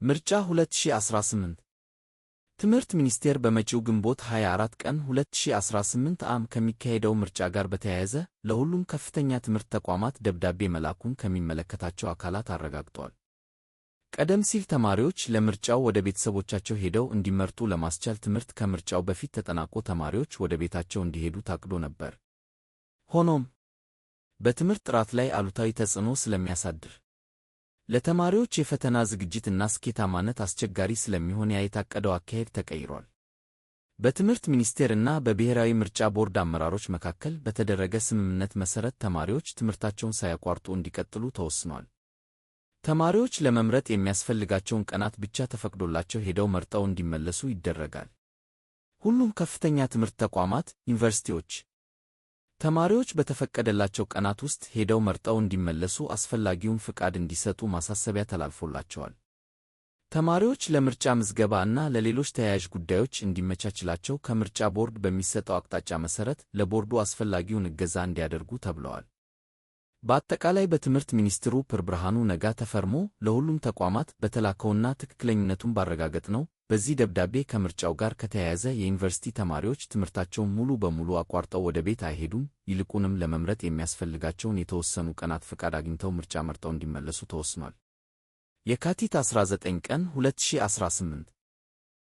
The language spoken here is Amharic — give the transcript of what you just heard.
ምርጫ 2018 ትምህርት ሚኒስቴር በመጪው ግንቦት 24 ቀን 2018 ዓ.ም ከሚካሄደው ምርጫ ጋር በተያያዘ ለሁሉም ከፍተኛ ትምህርት ተቋማት ደብዳቤ መላኩን ከሚመለከታቸው አካላት አረጋግጧል። ቀደም ሲል ተማሪዎች ለምርጫው ወደ ቤተሰቦቻቸው ሄደው እንዲመርጡ ለማስቻል ትምህርት ከምርጫው በፊት ተጠናቆ ተማሪዎች ወደ ቤታቸው እንዲሄዱ ታቅዶ ነበር። ሆኖም በትምህርት ጥራት ላይ አሉታዊ ተጽዕኖ ስለሚያሳድር ለተማሪዎች የፈተና ዝግጅትና ስኬታማነት አስቸጋሪ ስለሚሆን የታቀደው አካሄድ ተቀይሯል። በትምህርት ሚኒስቴር እና በብሔራዊ ምርጫ ቦርድ አመራሮች መካከል በተደረገ ስምምነት መሠረት ተማሪዎች ትምህርታቸውን ሳያቋርጡ እንዲቀጥሉ ተወስኗል። ተማሪዎች ለመምረጥ የሚያስፈልጋቸውን ቀናት ብቻ ተፈቅዶላቸው ሄደው መርጠው እንዲመለሱ ይደረጋል። ሁሉም ከፍተኛ ትምህርት ተቋማት፣ ዩኒቨርሲቲዎች ተማሪዎች በተፈቀደላቸው ቀናት ውስጥ ሄደው መርጠው እንዲመለሱ አስፈላጊውን ፍቃድ እንዲሰጡ ማሳሰቢያ ተላልፎላቸዋል። ተማሪዎች ለምርጫ ምዝገባ እና ለሌሎች ተያያዥ ጉዳዮች እንዲመቻችላቸው ከምርጫ ቦርድ በሚሰጠው አቅጣጫ መሠረት ለቦርዱ አስፈላጊውን እገዛ እንዲያደርጉ ተብለዋል። በአጠቃላይ በትምህርት ሚኒስትሩ ብርሃኑ ነጋ ተፈርሞ ለሁሉም ተቋማት በተላከውና ትክክለኝነቱን ባረጋገጥነው በዚህ ደብዳቤ ከምርጫው ጋር ከተያያዘ የዩኒቨርሲቲ ተማሪዎች ትምህርታቸውን ሙሉ በሙሉ አቋርጠው ወደ ቤት አይሄዱም፣ ይልቁንም ለመምረጥ የሚያስፈልጋቸውን የተወሰኑ ቀናት ፍቃድ አግኝተው ምርጫ መርጠው እንዲመለሱ ተወስኗል። የካቲት 19 ቀን 2018